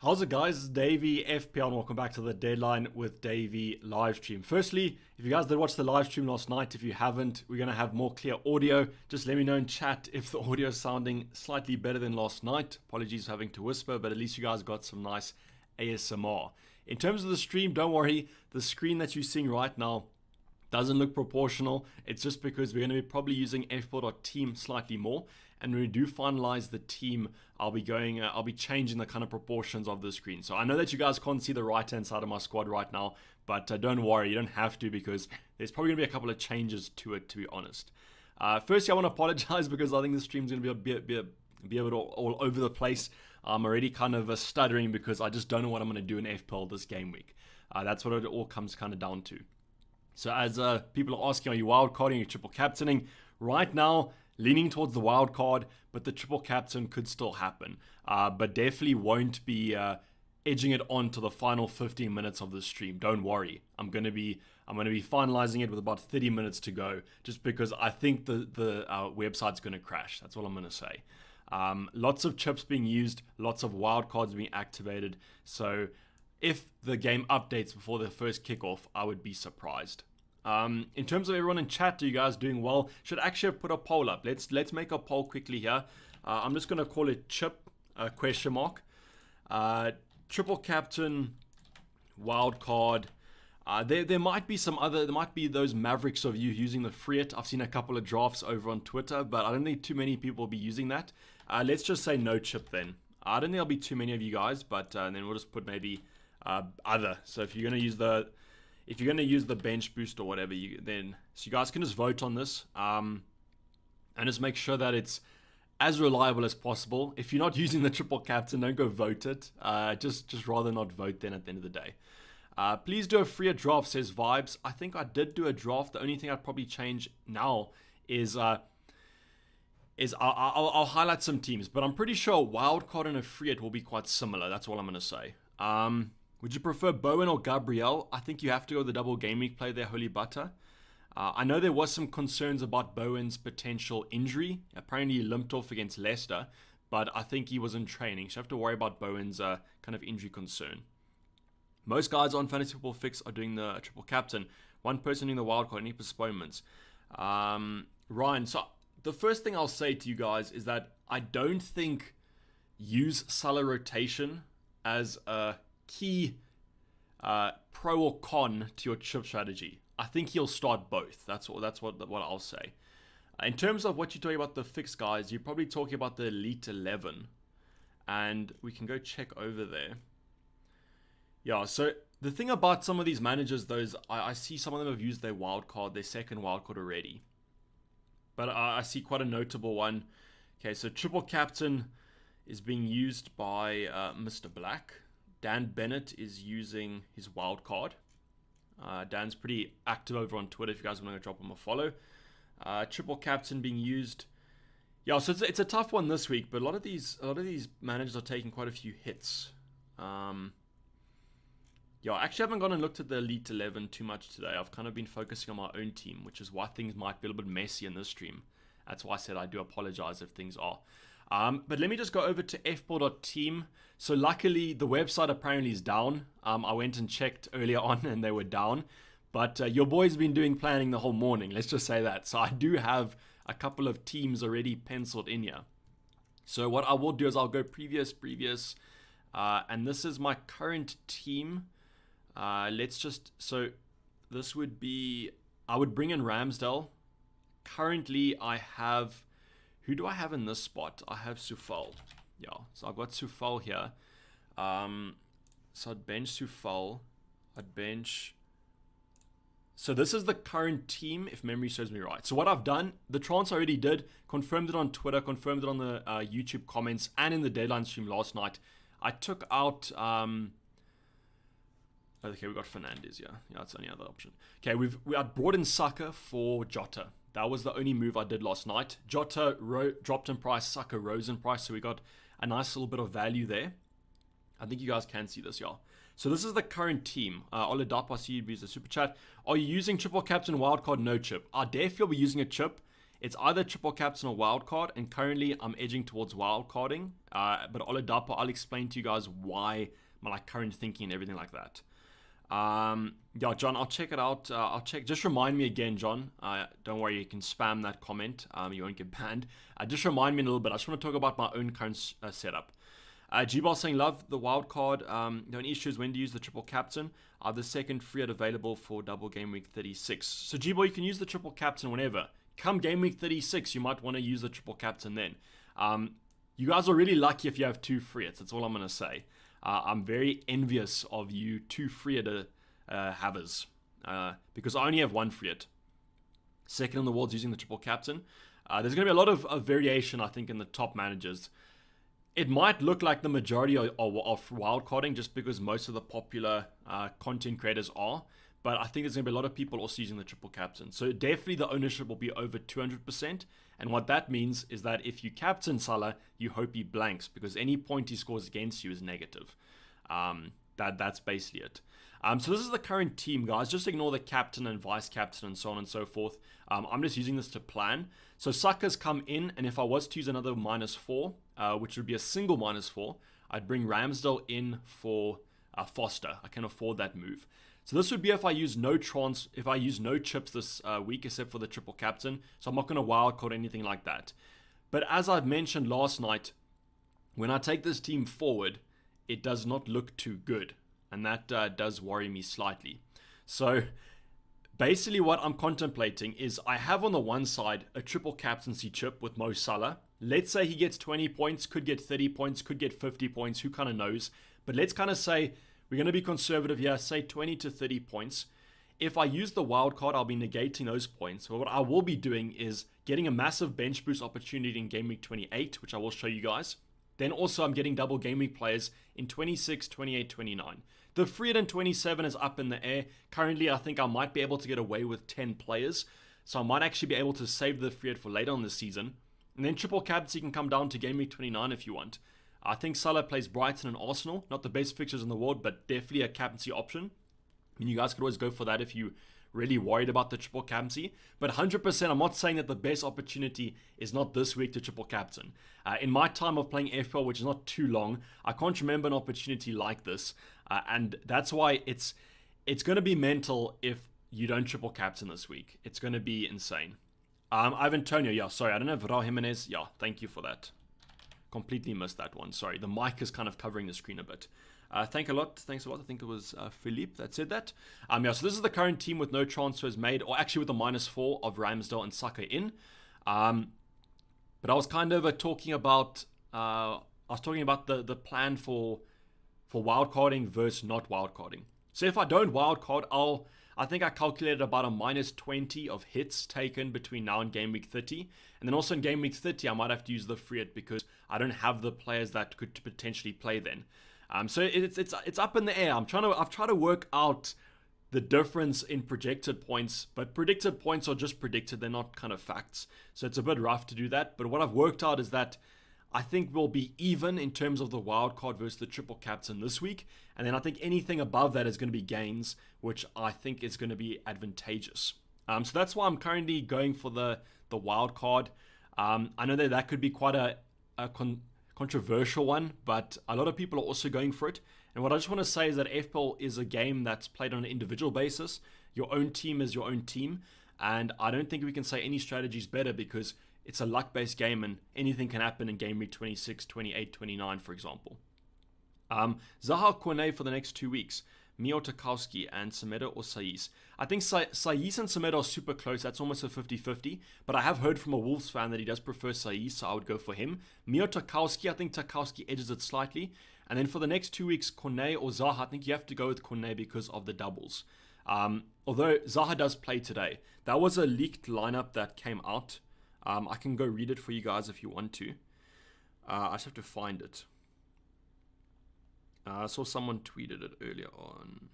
How's it guys, it's Dayvy FPL and welcome back to the Deadline with Dayvy Livestream. Firstly, if you guys did watch the livestream last night, if you haven't, we're going to have more clear audio. Just let me know in chat if the audio is sounding slightly better than last night. Apologies for having to whisper, but at least you guys got some nice ASMR. In terms of the stream, don't worry, the screen that you're seeing right now doesn't look proportional. It's just because we're going to be probably using fpl.team slightly more, and when we do finalize the team, I'll be changing the kind of proportions of the screen. So I know that you guys can't see the right hand side of my squad right now, but don't worry, you don't have to, because there's probably going to be a couple of changes to it, to be honest. Firstly, I want to apologize because I think the stream's going to be a bit all over the place. I'm already kind of stuttering because I just don't know what I'm going to do in FPL this game week. That's what it all comes kind of down to. So as people are asking, are you wildcarding or triple captaining? Right now, leaning towards the wild card, but the triple captain could still happen. But definitely won't be edging it on to the final 15 minutes of the stream. Don't worry. I'm gonna be finalizing it with about 30 minutes to go, just because I think the website's gonna crash. That's all I'm gonna say. Lots of chips being used, lots of wild cards being activated. So if the game updates before the first kickoff, I would be surprised. In terms of everyone in chat, are you guys doing well? Should actually have put a poll up. Let's make a poll quickly here. I'm just going to call it chip question mark. Triple captain, wild card. There might be those mavericks of you using the free it. I've seen a couple of drafts over on Twitter, but I don't think too many people will be using that. Let's just say no chip then. I don't think there'll be too many of you guys, but then we'll just put maybe other. So if you're going to use the bench boost or whatever, so you guys can just vote on this, and just make sure that it's as reliable as possible. If you're not using the triple captain, don't go vote it. Just rather not vote then at the end of the day. Please do a freer draft, says Vibes. I think I did do a draft. The only thing I'd probably change now is I'll highlight some teams, but I'm pretty sure wildcard and a free it will be quite similar. That's all I'm going to say. Would you prefer Bowen or Gabriel? I think you have to go the double game week play there, Holy Butter. I know there was some concerns about Bowen's potential injury. Apparently he limped off against Leicester, but I think he was in training. So you have to worry about Bowen's kind of injury concern. Most guys on Fantasy Football Fix are doing the triple captain. One person doing the wildcard, any postponements. Ryan, so the first thing I'll say to you guys is that I don't think use Salah rotation as a key pro or con to your chip strategy. I think he'll start both. That's what I'll say. In terms of what you're talking about the fixed guys, you're probably talking about the Elite 11, and we can go check over there. Yeah, so the thing about some of these managers, though, is I see some of them have used their second wildcard already. But I see quite a notable one. Okay, so triple captain is being used by Mr. Black. Dan Bennett is using his wild card. Dan's pretty active over on Twitter if you guys want to drop him a follow. Triple captain being used. Yeah, so it's a tough one this week, but a lot of these managers are taking quite a few hits. Yeah, I actually haven't gone and looked at the Elite 11 too much today. I've kind of been focusing on my own team, which is why things might be a little bit messy in this stream. That's why I said I do apologize if things are. But let me just go over to fpl.team. So luckily, the website apparently is down. I went and checked earlier on and they were down. But your boy's been doing planning the whole morning. Let's just say that. So I do have a couple of teams already penciled in here. So what I will do is I'll go previous. And this is my current team. So this would be, I would bring in Ramsdale. Currently, I have, who do I have in this spot? I have Sufal. Yeah, so I've got Sufal here. So I'd bench Sufal. I'd bench. So this is the current team, if memory serves me right. So what I've done, the transfer I already did, confirmed it on Twitter, confirmed it on the YouTube comments, and in the deadline stream last night. I took out. Okay, we got Fernandes, yeah, that's the only other option. Okay, I brought in Saka for Jota. That was the only move I did last night. Jota dropped in price, Saka rose in price, so we got a nice little bit of value there. I think you guys can see this, y'all. So this is the current team. Oladapa, I see you use the super chat. Are you using triple captain wildcard? No chip. I definitely will be using a chip. It's either triple captain or wildcard, and currently I'm edging towards wildcarding. But Oladapo, I'll explain to you guys why, my like current thinking and everything like that. Yeah, John, I'll check it out. I'll check. Just remind me again, John. Don't worry, you can spam that comment. You won't get banned. Just remind me a little bit. I just want to talk about my own current setup. G-Ball saying, love the wild card. The only issue is when to use the triple captain. The second free hit available for double game week 36. So G-Ball, you can use the triple captain whenever. Come game week 36, you might want to use the triple captain then. You guys are really lucky if you have 2 free hits. That's all I'm going to say. I'm very envious of you 2 free hit havers. Because I only have 1 free hit. Second in the world's using the triple captain. There's going to be a lot of variation, I think, in the top managers. It might look like the majority of wildcarding just because most of the popular content creators are. But I think there's going to be a lot of people also using the triple captain. So definitely the ownership will be over 200%. And what that means is that if you captain Salah, you hope he blanks because any point he scores against you is negative. That's basically it. So this is the current team, guys. Just ignore the captain and vice captain and so on and so forth. I'm just using this to plan. So Saka's come in, and if I was to use another -4, which would be a single -4, I'd bring Ramsdale in for Foster. I can afford that move. So this would be if I use no chips this week except for the triple captain. So I'm not going to wildcard anything like that. But as I've mentioned last night, when I take this team forward, it does not look too good. And that does worry me slightly. So basically what I'm contemplating is I have on the one side a triple captaincy chip with Mo Salah. Let's say he gets 20 points, could get 30 points, could get 50 points, who kind of knows. But let's kind of say we're going to be conservative here, say 20 to 30 points. If I use the wild card, I'll be negating those points. But what I will be doing is getting a massive bench boost opportunity in game week 28, which I will show you guys. Then also I'm getting double game week players in 26, 28, 29. The free hit in 27 is up in the air. Currently, I think I might be able to get away with 10 players. So I might actually be able to save the free hit for later on this season. And then triple captaincy can come down to game week 29 if you want. I think Salah plays Brighton and Arsenal. Not the best fixtures in the world, but definitely a captaincy option. And you guys could always go for that if you really worried about the triple captaincy. But 100%, I'm not saying that the best opportunity is not this week to triple captain. In my time of playing FPL, which is not too long, I can't remember an opportunity like this. And that's why it's going to be mental if you don't triple captain this week. It's going to be insane. Ivan Antonio, yeah, sorry, I don't have Raul Jimenez. Yeah, thank you for that. Completely missed that one. Sorry, the mic is kind of covering the screen a bit. Thanks a lot. I think it was Philippe that said that. Yeah, so this is the current team with no transfers made, or actually with a -4 of Ramsdale and Saka in. But I was kind of talking about the plan for wildcarding versus not wildcarding. So if I don't wildcard, I think I calculated about a -20 of hits taken between now and game week 30. And then also in game week 30, I might have to use the free hit because I don't have the players that could potentially play then. So it's up in the air. I've tried to work out the difference in projected points, but predicted points are just predicted. They're not kind of facts. So it's a bit rough to do that. But what I've worked out is that I think we'll be even in terms of the wild card versus the triple captain this week. And then I think anything above that is going to be gains, which I think is going to be advantageous. So that's why I'm currently going for the wild card. I know that could be quite a controversial one, but a lot of people are also going for it. And what I just want to say is that FPL is a game that's played on an individual basis. Your own team is your own team. And I don't think we can say any strategy is better because it's a luck-based game and anything can happen in game week 26, 28, 29, for example. Zaha Kone for the next 2 weeks. Mio Tarkowski and Semedo or Saiz. I think Saiz and Semedo are super close. That's almost a 50-50. But I have heard from a Wolves fan that he does prefer Saiz, so I would go for him. Mio Tarkowski, I think Tarkowski edges it slightly. And then for the next 2 weeks, Kone or Zaha, I think you have to go with Kone because of the doubles. Although Zaha does play today. That was a leaked lineup that came out. I can go read it for you guys if you want to. I just have to find it. I saw someone tweeted it earlier on.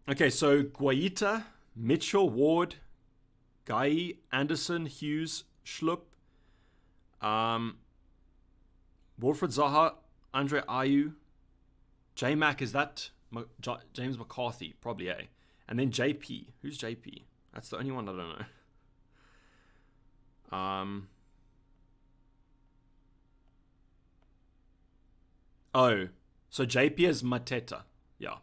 Okay, so Guaita, Mitchell, Ward, Guy, Anderson, Hughes, Schlupp, Wilfred Zaha, Andre Ayew, J-Mac, is that James McCarthy? Probably, eh? And then JP. Who's JP? That's the only one I don't know. Oh, so JP is Mateta. Yeah.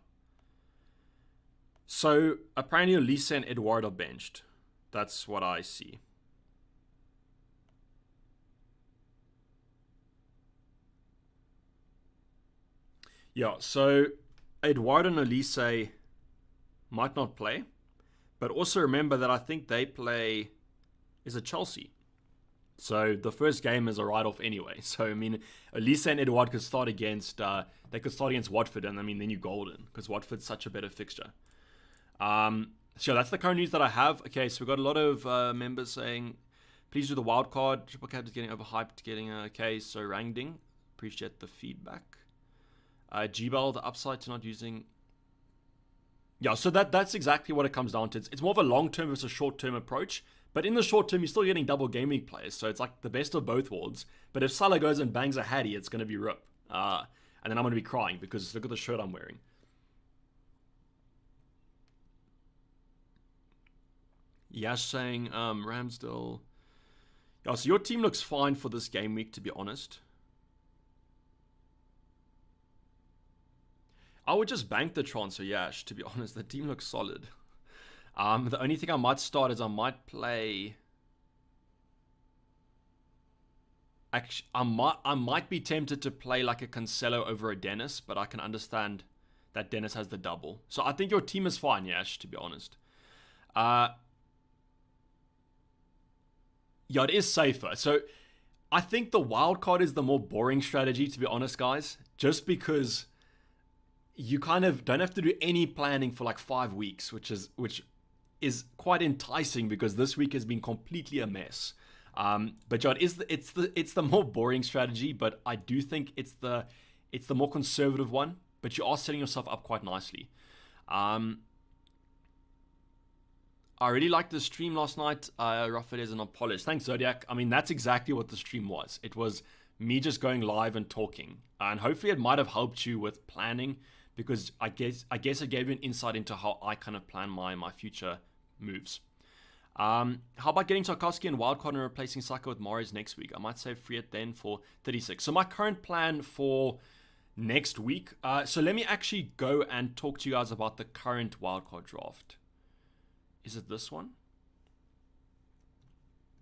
So apparently Lisa and Eduard are benched. That's what I see. Yeah, so Eduardo and Elise might not play, but also remember that I think they play is a Chelsea. So the first game is a write-off anyway. So I mean, Elise and Eduard could start against Watford, and I mean then you're golden because Watford's such a better fixture. So that's the current news that I have. Okay, so we've got a lot of members saying, please do the wildcard. Triple Cat is getting overhyped, getting okay. So Rangding, appreciate the feedback. Gbel, the upside to not using. Yeah, so that's exactly what it comes down to. It's more of a long-term versus a short-term approach. But in the short term, you're still getting double game week players. So it's like the best of both worlds. But if Salah goes and bangs a Hattie, it's going to be rip. And then I'm going to be crying because look at the shirt I'm wearing. Yash saying, Ramsdale. Yeah, so your team looks fine for this game week, to be honest. I would just bank the transfer, Yash, to be honest. The team looks solid. The only thing I might start is I might play... Actually, I might be tempted to play like a Cancelo over a Dennis, but I can understand that Dennis has the double. So I think your team is fine, Yash, to be honest. Yeah, it is safer. So I think the wild card is the more boring strategy, to be honest, guys. Just because you kind of don't have to do any planning for like 5 weeks, which is quite enticing because this week has been completely a mess. But yeah, it's the more boring strategy, but I do think it's the more conservative one. But you are setting yourself up quite nicely. I really liked the stream last night. Rough it is and not polished. Thanks, Zodiac. I mean, that's exactly what the stream was. It was me just going live and talking, and hopefully it might have helped you with planning. Because I guess it gave you an insight into how I kind of plan my future moves. How about getting Tarkowski and Wildcard and replacing Saka with Mahrez next week? I might save Friet then for 36. So my current plan for next week. So let me actually go and talk to you guys about the current Wildcard draft. Is it this one?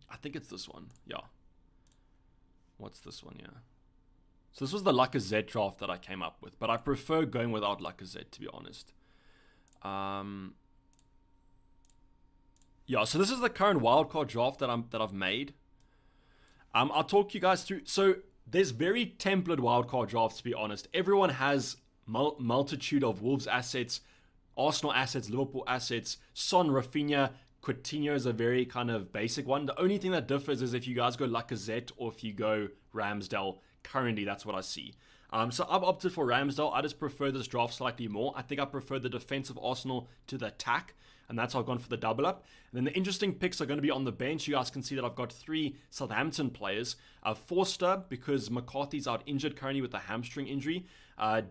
I think it's this one. Yeah. What's this one? Yeah. So this was the Lacazette draft that I came up with, but I prefer going without Lacazette, to be honest. Yeah, so this is the current wildcard draft that I've made. I'll talk you guys through. So there's very template wildcard drafts, to be honest. Everyone has multitude of Wolves assets, Arsenal assets, Liverpool assets, Son, Rafinha, Coutinho is a very kind of basic one. The only thing that differs is if you guys go Lacazette or if you go Ramsdale. Currently, that's what I see. So I've opted for Ramsdale. I just prefer this draft slightly more. I think I prefer the defensive Arsenal to the attack, and that's how I've gone for the double up. And then the interesting picks are going to be on the bench. You guys can see that I've got 3 Southampton players. Forster, because McCarthy's out injured currently with a hamstring injury.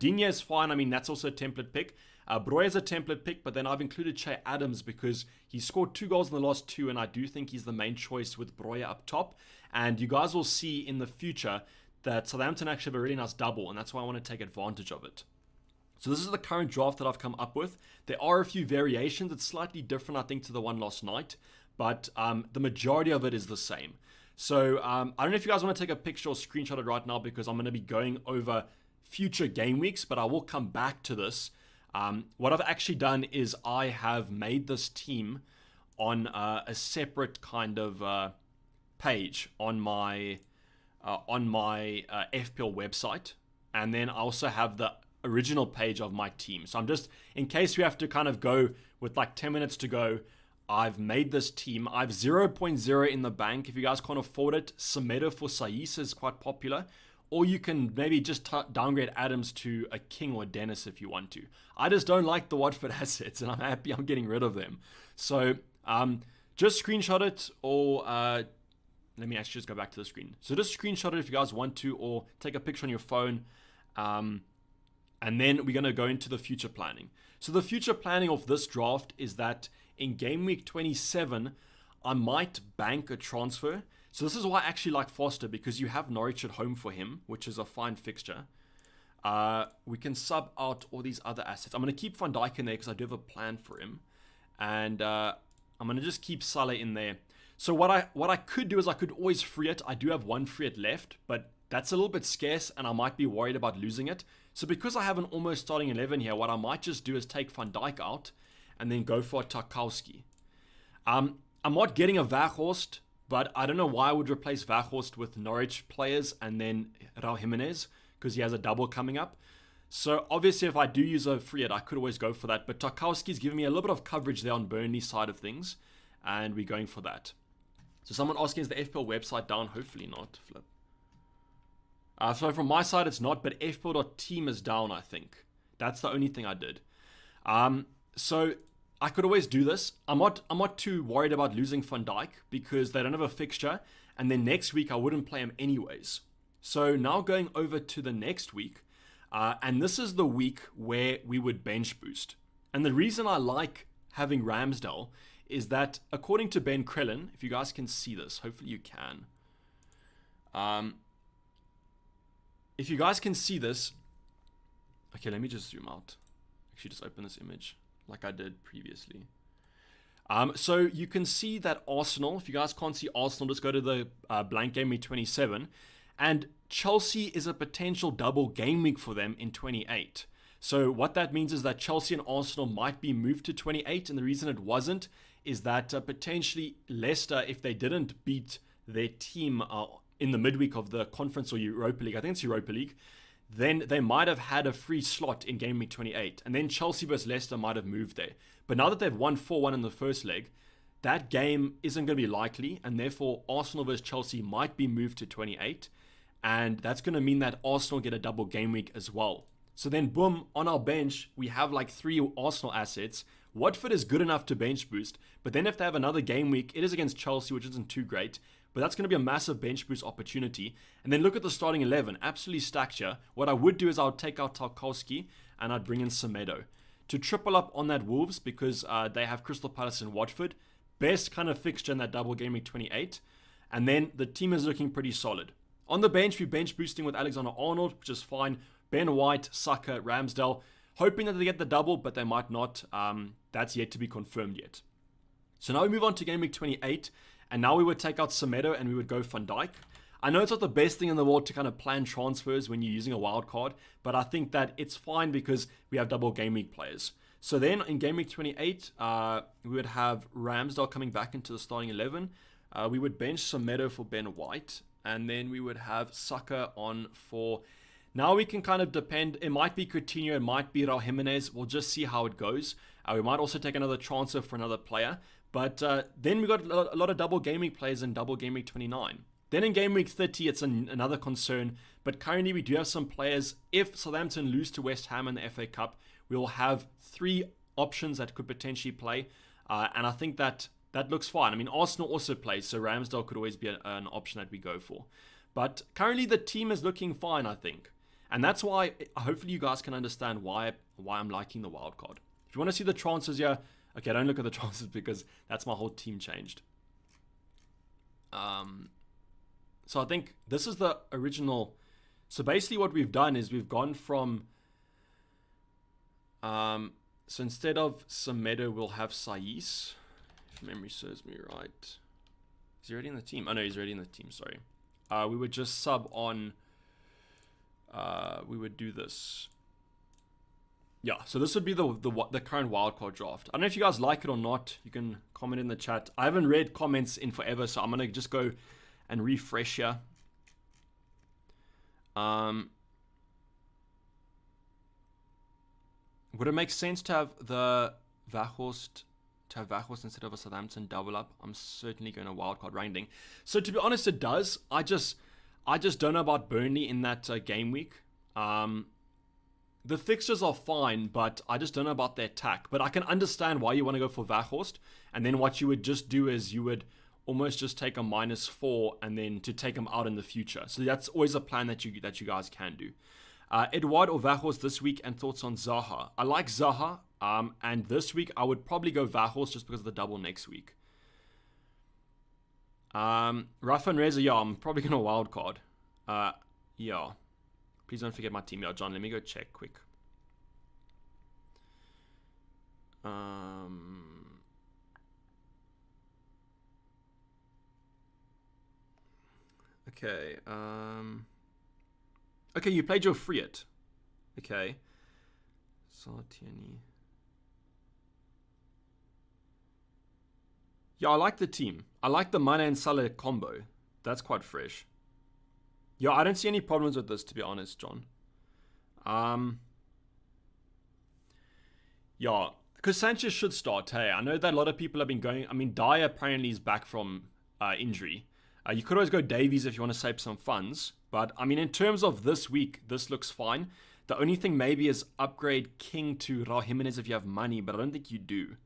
Digne is fine. I mean, that's also a template pick. Broy is a template pick, but then I've included Che Adams because he scored 2 goals in the last 2, and I do think he's the main choice with Broy up top. And you guys will see in the future that Southampton actually have a really nice double, and that's why I want to take advantage of it. So this is the current draft that I've come up with. There are a few variations. It's slightly different, I think, to the one last night, but the majority of it is the same. So I don't know if you guys want to take a picture or screenshot it right now because I'm going to be going over future game weeks, but I will come back to this. What I've actually done is I have made this team on a separate kind of page on my FPL website, and then I also have the original page of my team. So I'm just, in case we have to kind of go with like 10 minutes to go, I've made this team. I have 0.0 in the bank. If you guys can't afford it, Semedo for Saïs is quite popular, or you can maybe just downgrade Adams to a King or a Dennis if you want to. I just don't like the Watford assets, and I'm happy I'm getting rid of them. So just screenshot it, or let me actually just go back to the screen. So just screenshot it if you guys want to, or take a picture on your phone. And then we're going to go into the future planning. So the future planning of this draft is that in game week 27, I might bank a transfer. So this is why I actually like Foster, because you have Norwich at home for him, which is a fine fixture. We can sub out all these other assets. I'm going to keep Van Dijk in there because I do have a plan for him. And I'm going to just keep Salah in there. So what I could do is I could always free it. I do have one free it left, but that's a little bit scarce and I might be worried about losing it. So because I have an almost starting 11 here, what I might just do is take Van Dijk out and then go for a Tarkowski. I'm not getting a Weghorst, but I don't know why I would replace Weghorst with Norwich players and then Raul Jimenez, because he has a double coming up. So obviously if I do use a free it, I could always go for that. But Tarkowski's giving me a little bit of coverage there on Burnley's side of things, and we're going for that. So someone asking, is the FPL website down? Hopefully not, Flip. So from my side, it's not, but fpl.team is down, I think. That's the only thing I did. So I could always do this. I'm not too worried about losing Van Dijk because they don't have a fixture, and then next week I wouldn't play him anyways. So now going over to the next week, and this is the week where we would bench boost. And the reason I like having Ramsdale is that according to Ben Krellin, if you guys can see this, hopefully you can. If you guys can see this, okay, let me just zoom out. Actually, just open this image like I did previously. So you can see that Arsenal, if you guys can't see Arsenal, just go to the blank game week 27. And Chelsea is a potential double game week for them in 28. So what that means is that Chelsea and Arsenal might be moved to 28. And the reason it wasn't is that potentially Leicester, if they didn't beat their team in the midweek of the conference or Europa League, I think it's Europa League, then they might have had a free slot in game week 28. And then Chelsea versus Leicester might have moved there. But now that they've won 4-1 in the first leg, that game isn't going to be likely. And therefore, Arsenal versus Chelsea might be moved to 28. And that's going to mean that Arsenal get a double game week as well. So then, boom, on our bench, we have like 3 Arsenal assets. Watford is good enough to bench boost. But then if they have another game week, it is against Chelsea, which isn't too great. But that's going to be a massive bench boost opportunity. And then look at the starting 11. Absolutely stacked here. What I would do is I would take out Tarkowski and I'd bring in Semedo to triple up on that Wolves, because they have Crystal Palace and Watford. Best kind of fixture in that double game week 28. And then the team is looking pretty solid. On the bench, we're bench boosting with Alexander-Arnold, which is fine. Ben White, Saka, Ramsdale. Hoping that they get the double, but they might not. That's yet to be confirmed yet. So now we move on to game week 28. And now we would take out Semedo and we would go Van Dijk. I know it's not the best thing in the world to kind of plan transfers when you're using a wild card, but I think that it's fine because we have double game week players. So then in game week 28, we would have Ramsdale coming back into the starting 11. We would bench Semedo for Ben White. And then we would have Saka on for... Now we can kind of depend. It might be Coutinho, it might be Raul Jimenez. We'll just see how it goes. We might also take another transfer for another player. But then we got a lot of double game week players in double game week 29. Then in game week 30, it's another concern. But currently we do have some players. If Southampton lose to West Ham in the FA Cup, we will have 3 options that could potentially play. And I think that looks fine. I mean, Arsenal also plays, so Ramsdale could always be an option that we go for. But currently the team is looking fine, I think. And that's why, hopefully you guys can understand why I'm liking the wild card. If you want to see the transfers here, okay, don't look at the transfers because that's my whole team changed. So I think this is the original. So basically what we've done is we've gone from... so instead of Semedo, we'll have Saiss. If memory serves me right. Is he already in the team? Oh no, he's already in the team, sorry. We would just sub on... we would do this. Yeah, so this would be the current wildcard draft. I don't know if you guys like it or not. You can comment in the chat. I haven't read comments in forever, so I'm going to just go and refresh here. Would it make sense to have the Weghorst instead of a Southampton double up? I'm certainly going to wildcard rounding. So to be honest, it does. I just don't know about Burnley in that game week. The fixtures are fine, but I just don't know about their attack. But I can understand why you want to go for Weghorst. And then what you would just do is you would almost just take a -4 and then to take him out in the future. So that's always a plan that you guys can do. Edouard or Weghorst this week, and thoughts on Zaha. I like Zaha. And this week, I would probably go Vahorse just because of the double next week. Rafa and Reza, yeah, I'm probably going to wildcard. Yeah. Please don't forget my team. Yeah, John, let me go check quick. Okay. Okay, you played your Friet. Okay. Sartiani. Yeah, I like the team. I like the Mane and Salah combo. That's quite fresh. Yeah, I don't see any problems with this, to be honest, John. Yeah, because Sanchez should start. Hey, I know that a lot of people have been going. I mean, Dyer apparently is back from injury. You could always go Davies if you want to save some funds. But, I mean, in terms of this week, this looks fine. The only thing maybe is upgrade King to Raul Jimenez if you have money, but I don't think you do.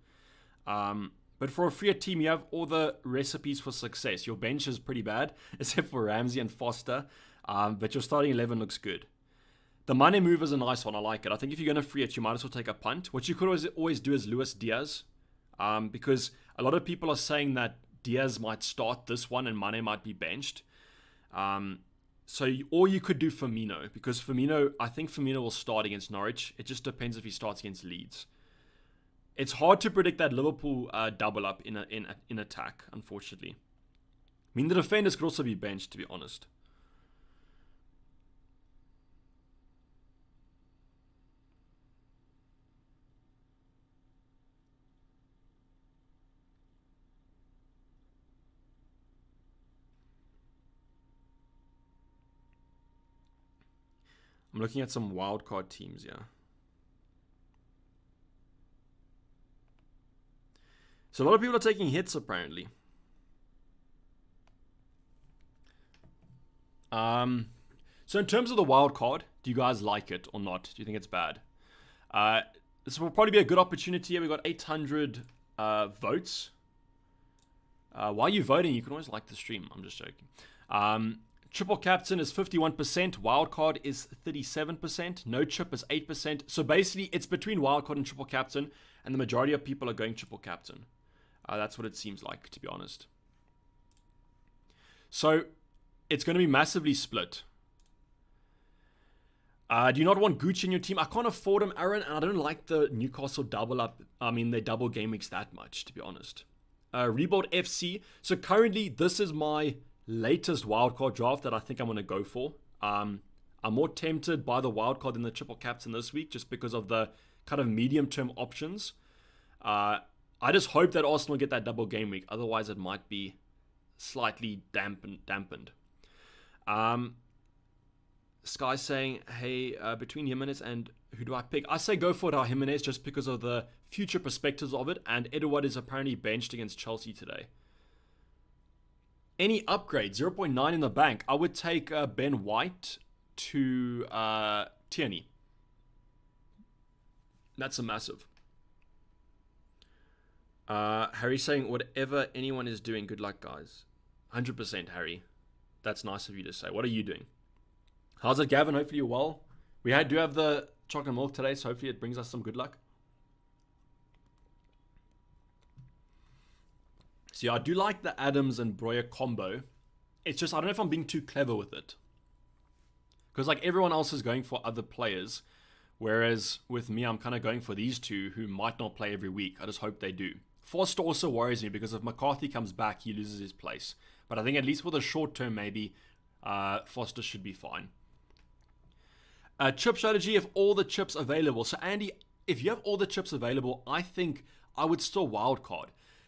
But for a freer team, you have all the recipes for success. Your bench is pretty bad, except for Ramsey and Foster. But your starting 11 looks good. The money move is a nice one. I like it. I think if you're going to free it, you might as well take a punt. What you could always do is Luis Diaz. Because a lot of people are saying that Diaz might start this one and Mane might be benched. Or you could do Firmino. Because I think Firmino will start against Norwich. It just depends if he starts against Leeds. It's hard to predict that Liverpool double up in attack, unfortunately. I mean, the defenders could also be benched, to be honest. I'm looking at some wildcard teams, yeah. So a lot of people are taking hits, apparently. So in terms of the wild card, do you guys like it or not? Do you think it's bad? This will probably be a good opportunity. We've got 800 votes. Why are you voting? You can always like the stream. I'm just joking. Triple captain is 51%. Wildcard is 37%. No chip is 8%. So basically, it's between wildcard and triple captain, and the majority of people are going triple captain. That's what it seems like, to be honest. So it's going to be massively split. Do you not want Gucci in your team? I can't afford him, Aaron, and I don't like the Newcastle double up. I mean, they double game weeks that much, to be honest. Rebuild FC. So currently, this is my latest wildcard draft that I think I'm going to go for. I'm more tempted by the wildcard than the triple captain this week, just because of the kind of medium-term options. I just hope that Arsenal get that double game week. Otherwise, it might be slightly dampened. Sky saying, hey, between Jimenez and who do I pick? I say go for Jimenez just because of the future perspectives of it. And Edouard is apparently benched against Chelsea today. Any upgrade? 0.9 in the bank. I would take Ben White to Tierney. That's a massive. Harry saying, whatever anyone is doing, good luck, guys. 100%, Harry. That's nice of you to say. What are you doing? How's it, Gavin? Hopefully you're well. We do have the chocolate milk today, so hopefully it brings us some good luck. So yeah, I do like the Adams and Breuer combo. It's just, I don't know if I'm being too clever with it. Because like everyone else is going for other players. Whereas with me, I'm kind of going for these two who might not play every week. I just hope they do. Foster also worries me because if McCarthy comes back, he loses his place. But I think at least for the short term, maybe Foster should be fine. Chip strategy, if all the chips available. So Andy, if you have all the chips available, I think I would still wildcard.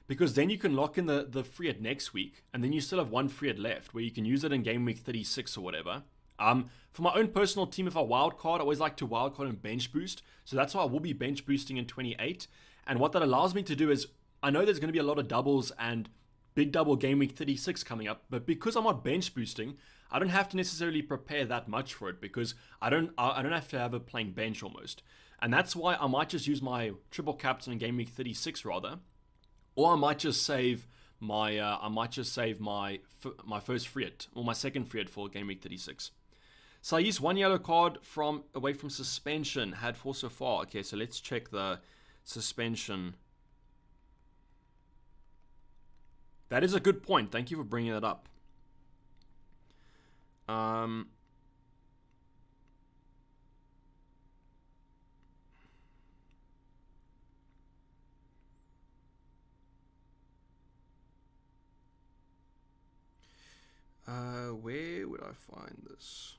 Because then you can lock in the free at next week. And then you still have one free at left where you can use it in game week 36 or whatever. For my own personal team, if I wildcard, I always like to wildcard and bench boost. So that's why I will be bench boosting in 28. And what that allows me to do is, I know there's going to be a lot of doubles and big double game week 36 coming up. But because I'm not bench boosting, I don't have to necessarily prepare that much for it. Because I don't have to have a playing bench almost. And that's why I might just use my triple captain in game week 36 rather. Or I might just save my my first free hit or my second free hit for game week 36. Saiz, one yellow card away from suspension, had 4 so far. Okay, so let's check the suspension. That is a good point. Thank you for bringing that up. Where would I find this?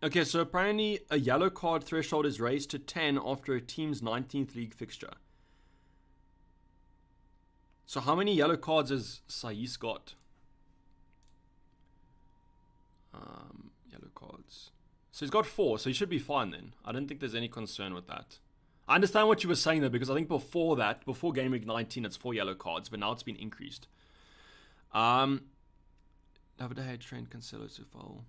Okay, so apparently a yellow card threshold is raised to 10 after a team's 19th league fixture. So how many yellow cards has Saiz got? Yellow cards. So he's got 4, so he should be fine then. I don't think there's any concern with that. I understand what you were saying though, because I think before that, before Game Week 19, it's 4 yellow cards, but now it's been increased. David had trained Cancelo to foul.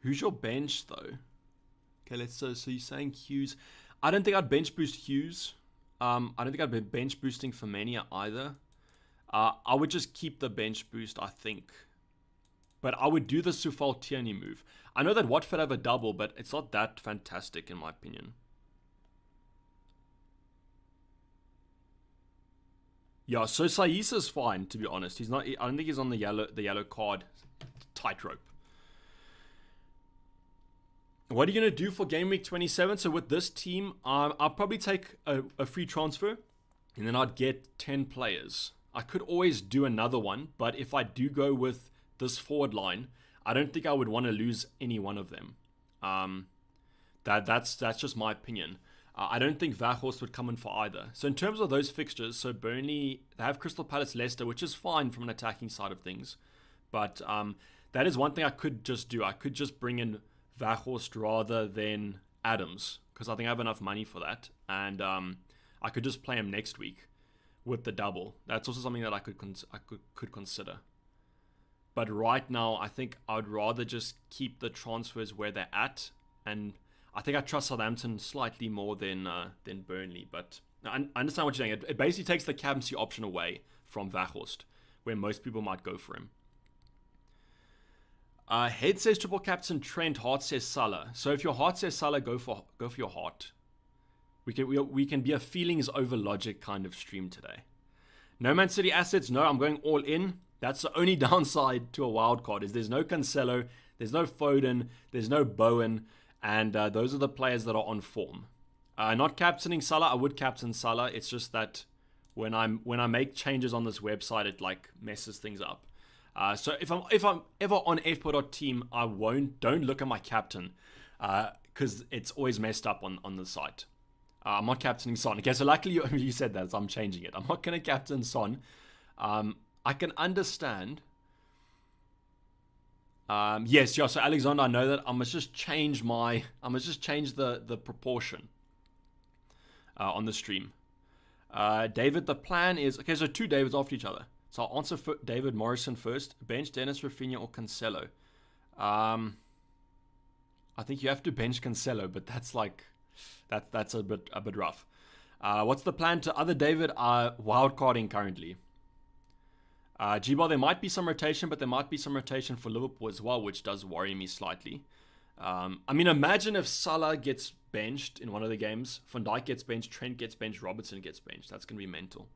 Who's your bench though? Okay, let's so you're saying Hughes. I don't think I'd bench boost Hughes. I don't think I'd be bench boosting Firmania either. I would just keep the bench boost, I think. But I would do the Soufal Tierney move. I know that Watford have a double, but it's not that fantastic in my opinion. Yeah, so Saiz is fine, to be honest. He's not. I don't think he's on the yellow card tightrope. What are you going to do for Game Week 27? So with this team, I'll probably take a free transfer, and then I'd get 10 players. I could always do another one, but if I do go with this forward line, I don't think I would want to lose any one of them. That's just my opinion. I don't think Weghorst would come in for either. So in terms of those fixtures, so Burnley, they have Crystal Palace, Leicester, which is fine from an attacking side of things. But that is one thing I could just do. I could just bring in Weghorst rather than Adams, because I think I have enough money for that. And I could just play him next week with the double. That's also something that I could consider. But right now, I think I would rather just keep the transfers where they're at, and I think I trust Southampton slightly more than Burnley. But I understand what you're saying. It basically takes the captaincy option away from Weghorst, where most people might go for him. Head says triple captain Trent. Heart says Salah. So if your heart says Salah, go for your heart. We can be a feelings over logic kind of stream today. No Man City assets. No, I'm going all in. That's the only downside to a wild card is there's no Cancelo, there's no Foden, there's no Bowen, and those are the players that are on form. Not captaining Salah. I would captain Salah. It's just that when I make changes on this website, it like messes things up. So if I'm ever on fpod.team, don't look at my captain because it's always messed up on the site. I'm not captaining Son. Okay, so luckily you said that, so I'm changing it. I'm not going to captain Son. I can understand. Yes, yeah. So Alexander, I know that I must just change the proportion on the stream. David, the plan is okay. So 2 Davids after each other. So I'll answer for David Morrison first. Bench Dennis, Rafinha, or Cancelo. I think you have to bench Cancelo, but that's a bit rough. What's the plan to other David? Wildcarding currently. G-Bar, there might be some rotation, but there might be some rotation for Liverpool as well, which does worry me slightly. I mean, imagine if Salah gets benched in one of the games, Van Dijk gets benched, Trent gets benched, Robertson gets benched. That's going to be mental.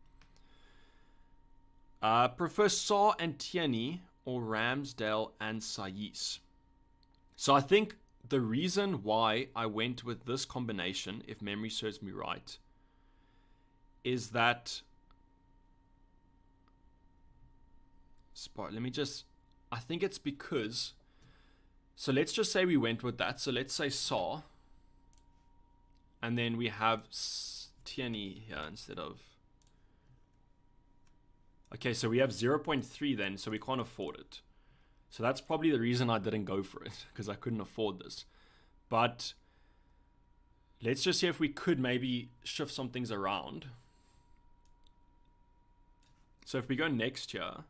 Prefer Sarr and Tierney or Ramsdale and Saiz? So I think the reason why I went with this combination, if memory serves me right, is that... I think it's because... So let's just say we went with that. So let's say Sarr. And then we have Tierney here instead of... Okay, so we have 0.3 then, so we can't afford it. So that's probably the reason I didn't go for it, because I couldn't afford this. But let's just see if we could maybe shift some things around. So if we go next year,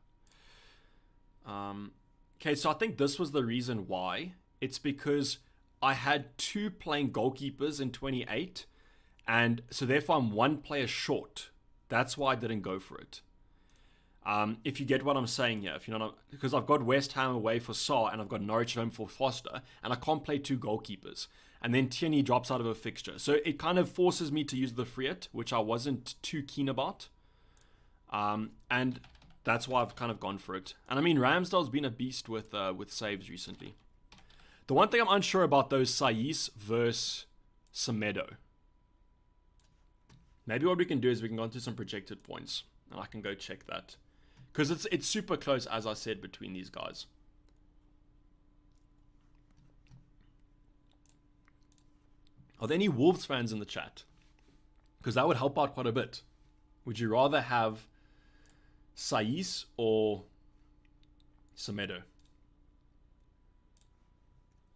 Okay, so I think this was the reason why. It's because I had 2 playing goalkeepers in 28, and so therefore I'm 1 player short. That's why I didn't go for it. If you get what I'm saying here, if you know, because I've got West Ham away for Saar and I've got Norwich at home for Foster, and I can't play 2 goalkeepers. And then Tierney drops out of a fixture, so it kind of forces me to use the Friet, which I wasn't too keen about. And that's why I've kind of gone for it. And I mean, Ramsdale's been a beast with saves recently. The one thing I'm unsure about though is Saiss versus Semedo. Maybe what we can do is we can go into some projected points, and I can go check that. Because it's super close, as I said, between these guys. Are there any Wolves fans in the chat? Because that would help out quite a bit. Would you rather have Saiss or Semedo?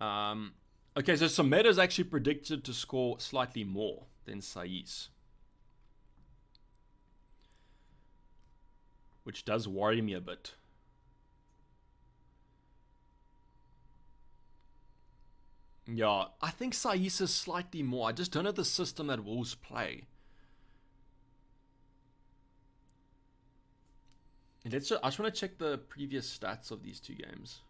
Okay, so Semedo is actually predicted to score slightly more than Saiss, which does worry me a bit. Yeah, I think Saiss is slightly more. I just don't know the system that Wolves play. And I just want to check the previous stats of these 2 games.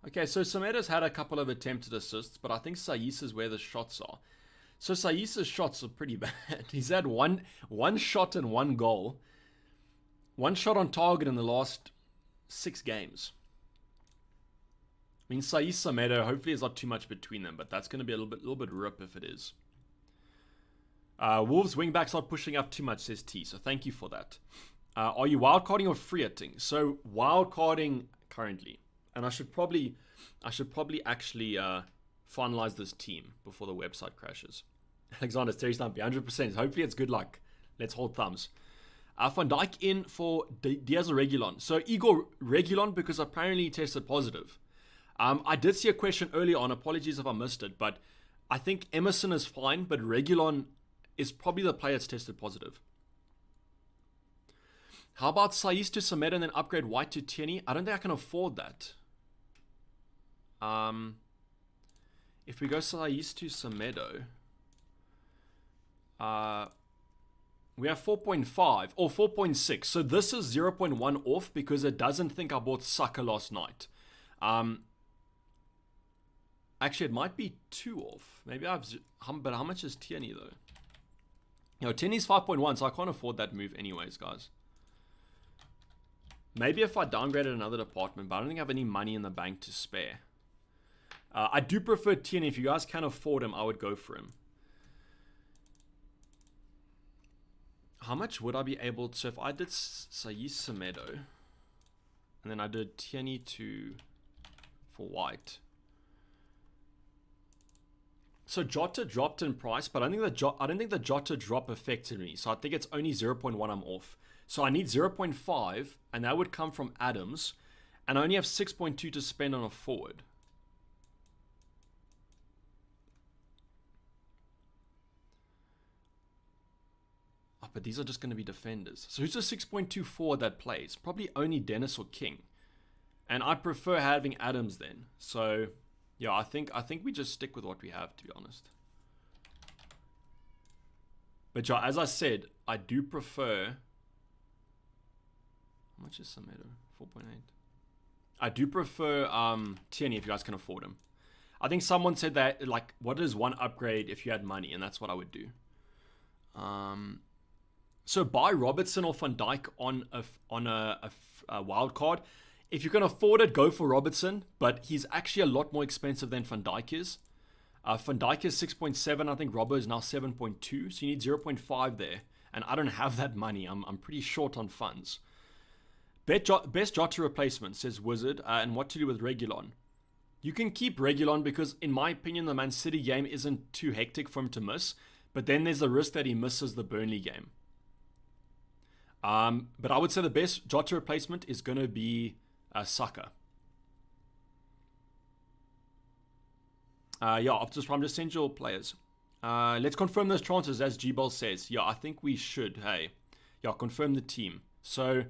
Okay, so Semedo's had a couple of attempted assists, but I think Saiss is where the shots are. So Saiss's shots are pretty bad. He's had one shot and 1 goal. 1 shot on target in the last 6 games. I mean, Saiss, Semedo, hopefully there's not too much between them, but that's going to be a little bit rip if it is. Wolves wingbacks not pushing up too much, says T, so thank you for that. Are you wildcarding or free-hitting? So wildcarding currently, and I should probably actually finalize this team before the website crashes. Alexander Terry Stumpy, 100%. Hopefully it's good luck. Let's hold thumbs. Van Dijk in for Diaz or Reguilon. So Igor Reguilon, because apparently he tested positive. I did see a question earlier on. Apologies if I missed it, but I think Emerson is fine, but Reguilon is probably the player that's tested positive. How about Saiss to Semedo and then upgrade White to Tierney? I don't think I can afford that. If we go Saiss to Semedo, we have 4.5 or 4.6. So this is 0.1 off because it doesn't think I bought Saka last night. Actually, it might be 2 off. Maybe but how much is Tierney though? You know, Tierney's 5.1, so I can't afford that move anyways, guys. Maybe if I downgraded another department, but I don't think I have any money in the bank to spare. I do prefer Tierney. If you guys can afford him, I would go for him. How much would I be able to... So if I did Saiss Semedo, and then I did Tierney for White. So Jota dropped in price, but I don't think the Jota drop affected me. So I think it's only 0.1 I'm off. So I need 0.5, and that would come from Adams. And I only have 6.2 to spend on a forward. Oh, but these are just going to be defenders. So who's the 6.2 forward that plays? Probably only Dennis or King. And I prefer having Adams then. So yeah, I think we just stick with what we have, to be honest. But yeah, as I said, I do prefer... How much is Semedo? 4.8. I do prefer Tierney if you guys can afford him. I think someone said that, like, what is one upgrade if you had money? And that's what I would do. So buy Robertson or Van Dijk on a wild card. If you can afford it, go for Robertson. But he's actually a lot more expensive than Van Dijk is. Van Dijk is 6.7. I think Robbo is now 7.2. So you need 0.5 there. And I don't have that money. I'm pretty short on funds. Best Jota replacement, says Wizard. And what to do with Reguilon? You can keep Reguilon because, in my opinion, the Man City game isn't too hectic for him to miss. But then there's the risk that he misses the Burnley game. But I would say the best Jota replacement is going to be Saka. Yeah, Optus Prime, just send your players. Let's confirm those transfers, as G-Ball says. Yeah, I think we should. Hey, yeah, confirm the team. So,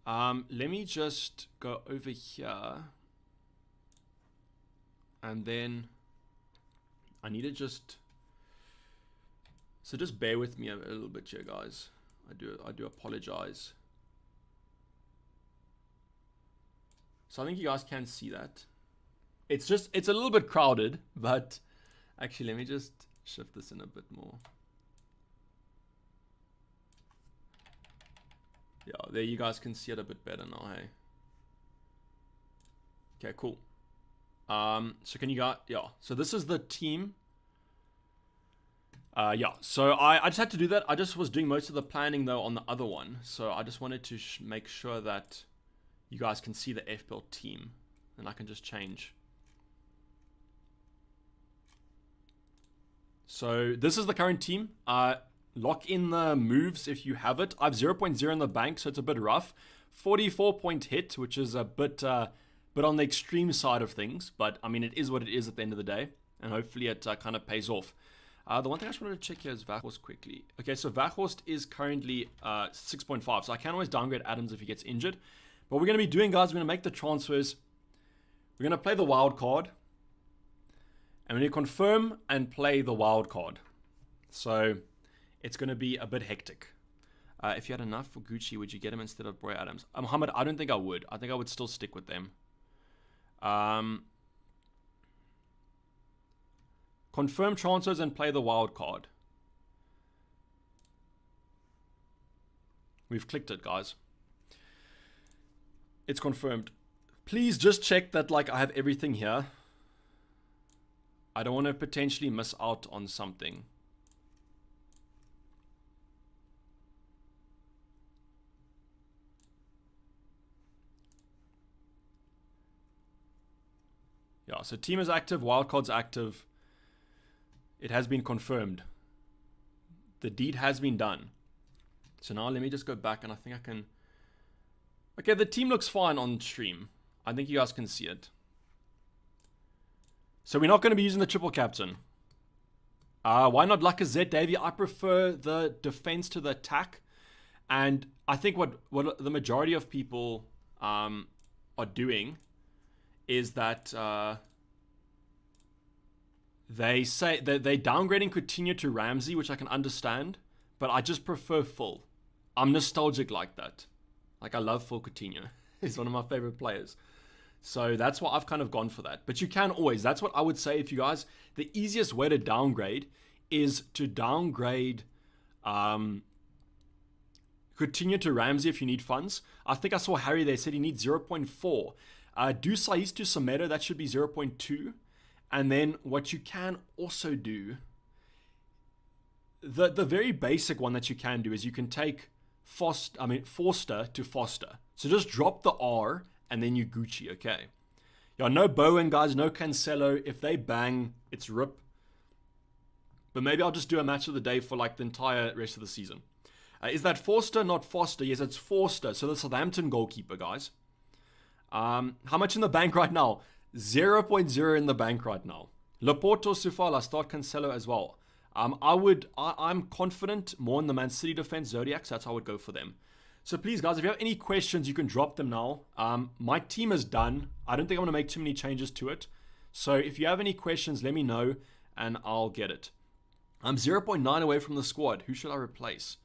Let me just go over here. And then I need to just... So just bear with me a little bit here, guys. I do apologize. So I think you guys can see that. It's a little bit crowded, but actually let me just shift this in a bit more. Yeah, there you guys can see it a bit better now, hey. Okay, cool. So can you guys, yeah, so this is the team. Yeah, so I just had to do that. I just was doing most of the planning though on the other one. So I just wanted to make sure that you guys can see the FPL team, and I can just change. So this is the current team. Lock in the moves if you have it. I have 0.0 in the bank, so it's a bit rough. 44-point hit, which is a bit on the extreme side of things. But, I mean, it is what it is at the end of the day. And hopefully it kind of pays off. The one thing I just wanted to check here is Vaghorst quickly. Okay, so Vaghorst is currently 6.5. So I can always downgrade Adams if he gets injured. What we're going to be doing, guys, we're going to make the transfers. We're going to play the wild card. And we're going to confirm and play the wild card. So it's going to be a bit hectic. If you had enough for Gucci, would you get him instead of Boy Adams? Mohammed, I don't think I would. I think I would still stick with them. Confirm transfers and play the wild card. We've clicked it, guys. It's confirmed. Please just check that like I have everything here. I don't want to potentially miss out on something. Yeah, so team is active, wildcard's active. It has been confirmed. The deed has been done. So now let me just go back and I think I can... Okay, the team looks fine on stream. I think you guys can see it. So we're not going to be using the triple captain. Why not Lacazette, Dayvy? I prefer the defense to the attack. And I think what the majority of people are doing is that they say that they're downgrading Coutinho to Ramsey, which I can understand, but I just prefer full. I'm nostalgic like that. Like, I love full Coutinho. He's one of my favorite players. So that's why I've kind of gone for that. But you can always, that's what I would say if you guys, the easiest way to downgrade is to downgrade Coutinho to Ramsey if you need funds. I think I saw Harry there said he needs 0.4. Do Saiz to Semedo, that should be 0.2. And then what you can also do, the very basic one that you can do is you can take Forster to Foster. So just drop the R and then you Gucci, okay? Yeah, no Bowen, guys, no Cancelo. If they bang, it's rip. But maybe I'll just do a match of the day for like the entire rest of the season. Is that Forster, not Foster? Yes, it's Forster. So the Southampton goalkeeper, guys. How much in the bank right now? 0.0 in the bank right now. Laporte or Sufala, start Cancelo as well. I'm confident more in the Man City defense, Zodiac, so that's how I would go for them. So please, guys, if you have any questions, you can drop them now. My team is done. I don't think I'm going to make too many changes to it. So if you have any questions, let me know, and I'll get it. I'm 0.9 away from the squad. Who should I replace?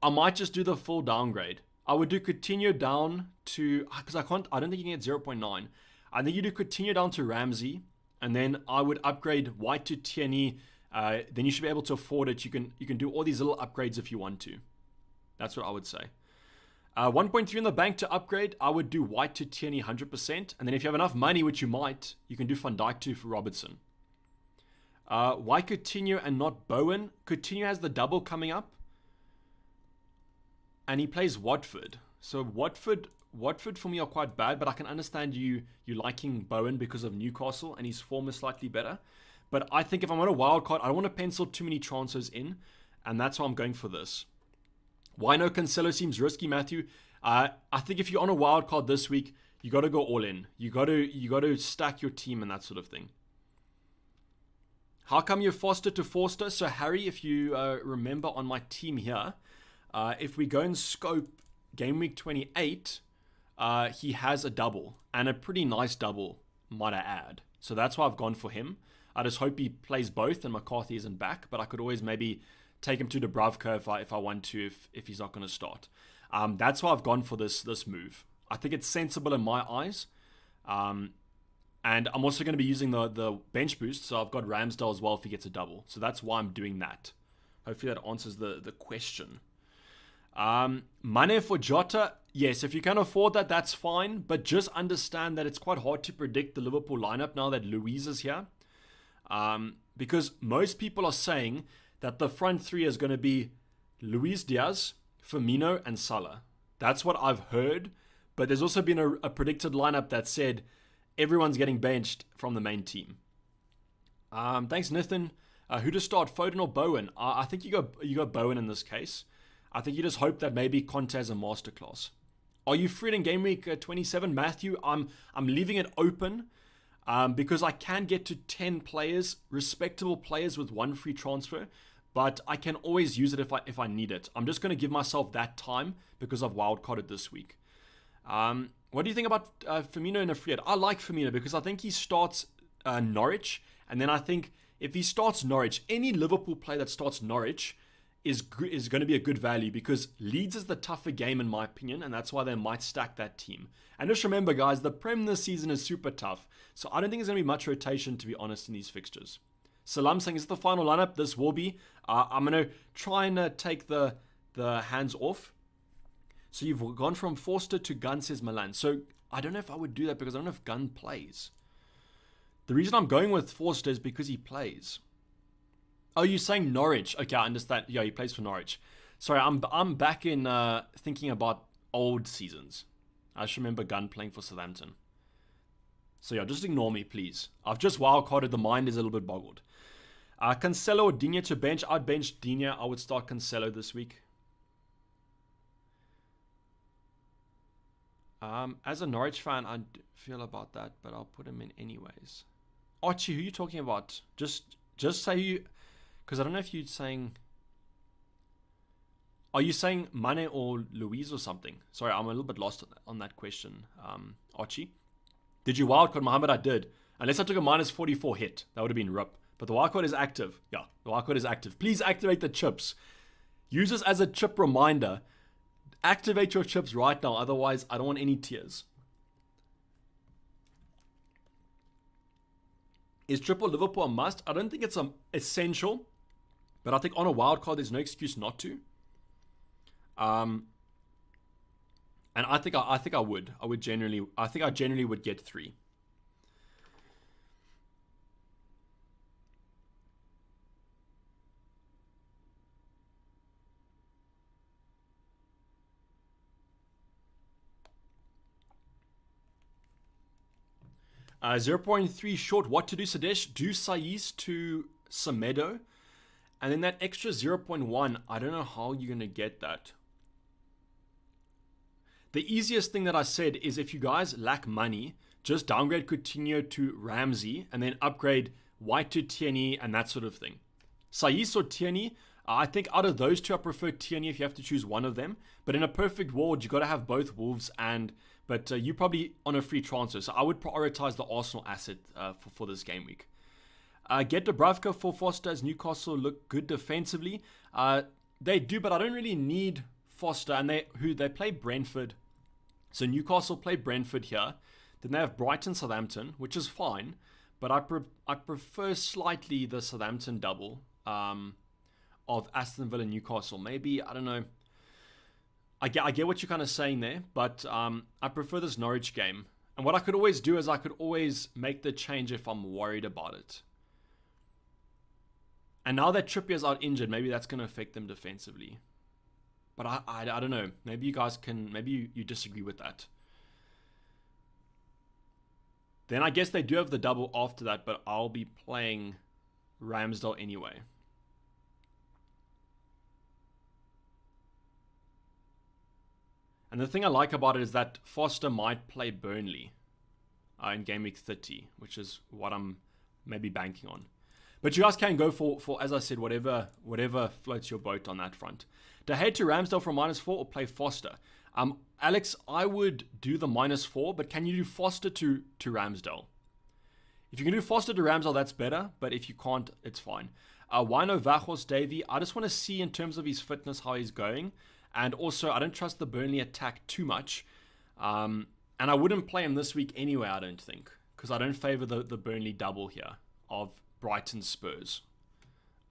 I might just do the full downgrade. I would do Coutinho down to... Because I don't think you can get 0.9. I think you do Coutinho down to Ramsey, and then I would upgrade White to Tierney. Then you should be able to afford it. You can do all these little upgrades if you want to. That's what I would say. 1.3 in the bank to upgrade. I would do White to Tierney 100%. And then if you have enough money, which you might, you can do Van Dijk to for Robertson. Why Coutinho and not Bowen? Coutinho has the double coming up. And he plays Watford. So Watford for me are quite bad, but I can understand you liking Bowen because of Newcastle and his form is slightly better. But I think if I'm on a wild card, I don't want to pencil too many transfers in, and that's why I'm going for this. Why no Cancelo seems risky, Matthew? I think if you're on a wild card this week, you got to go all in. You got to stack your team and that sort of thing. How come you're Foster to Forster? So Harry, if you remember on my team here, if we go and scope game week 28, he has a double, and a pretty nice double, might I add. So that's why I've gone for him. I just hope he plays both and McCarthy isn't back, but I could always maybe take him to Dubravka if I want to, if he's not going to start. That's why I've gone for this move. I think it's sensible in my eyes. And I'm also going to be using the bench boost, so I've got Ramsdale as well if he gets a double. So that's why I'm doing that. Hopefully that answers the question. Money for Jota, yes, if you can afford that, that's fine. But just understand that it's quite hard to predict the Liverpool lineup now that Luiz is here. Because most people are saying that the front three is going to be Luis Diaz, Firmino, and Salah. That's what I've heard. But there's also been a predicted lineup that said everyone's getting benched from the main team. Thanks, Nathan. Who to start, Foden or Bowen? I think you go Bowen in this case. I think you just hope that maybe Conte has a masterclass. Are you free in game week 27, Matthew? I'm leaving it open because I can get to 10 players, respectable players with one free transfer, but I can always use it if I need it. I'm just going to give myself that time because I've wildcarded this week. What do you think about Firmino in a free hit? I like Firmino because I think he starts Norwich, and then I think if he starts Norwich, any Liverpool player that starts Norwich is going to be a good value because Leeds is the tougher game in my opinion, and that's why they might stack that team. And just remember, guys, the Prem this season is super tough, so I don't think there's going to be much rotation, to be honest, in these fixtures. Salam saying, is it the final lineup? This will be. I'm going to try and take the hands off. So you've gone from Forster to Gunn, says Milan. So I don't know if I would do that because I don't know if Gunn plays. The reason I'm going with Forster is because he plays. Oh, you're saying Norwich. Okay, I understand. Yeah, he plays for Norwich. Sorry, I'm back in thinking about old seasons. I just remember Gunn playing for Southampton. So yeah, just ignore me, please. I've just wildcarded. The mind is a little bit boggled. Cancelo or Digne to bench. I'd bench Digne. I would start Cancelo this week. As a Norwich fan, I feel about that, but I'll put him in anyways. Archie, who are you talking about? Just say you, because I don't know if you're saying. Are you saying Mane or Louise or something? Sorry, I'm a little bit lost on that question, Archie. Did you wildcard Mohammed? I did. Unless I took a minus 44 hit, that would have been RIP. But the wildcard is active. Yeah, the wildcard is active. Please activate the chips. Use this as a chip reminder. Activate your chips right now, otherwise I don't want any tears. Is triple Liverpool a must? I don't think it's essential, but I think on a wild card there's no excuse not to. And I think I would genuinely would get 3. 0.3 short. What to do, Sadesh? Do Saiz to Semedo. And then that extra 0.1, I don't know how you're going to get that. The easiest thing that I said is if you guys lack money, just downgrade Coutinho to Ramsey and then upgrade White to Tierney and that sort of thing. Saiz or Tierney, I think out of those two, I prefer Tierney if you have to choose one of them. But in a perfect world, you got to have both Wolves but you probably on a free transfer. So I would prioritize the Arsenal asset for this game week. Get Dubravka for Foster as Newcastle look good defensively. They do, but I don't really need Foster. And they play Brentford. So Newcastle play Brentford here. Then they have Brighton, Southampton, which is fine. But I prefer slightly the Southampton double of Aston Villa, Newcastle. Maybe, I don't know. I get what you're kind of saying there, but I prefer this Norwich game. And what I could always do is I could always make the change if I'm worried about it. And now that Trippier's out injured, maybe that's going to affect them defensively. But I don't know. Maybe you guys can, maybe you disagree with that. Then I guess they do have the double after that, but I'll be playing Ramsdale anyway. And the thing I like about it is that Foster might play Burnley in game week 30, which is what I'm maybe banking on. But you guys can go for as I said, whatever floats your boat on that front. To head to Ramsdale from -4 or play Foster. Alex, I would do the -4, but can you do Foster to Ramsdale? If you can do Foster to Ramsdale, that's better, but if you can't, it's fine. Wino, Vachos, Dayvy, I just want to see in terms of his fitness how he's going. And also, I don't trust the Burnley attack too much. And I wouldn't play him this week anyway, I don't think. Because I don't favour the Burnley double here of Brighton Spurs.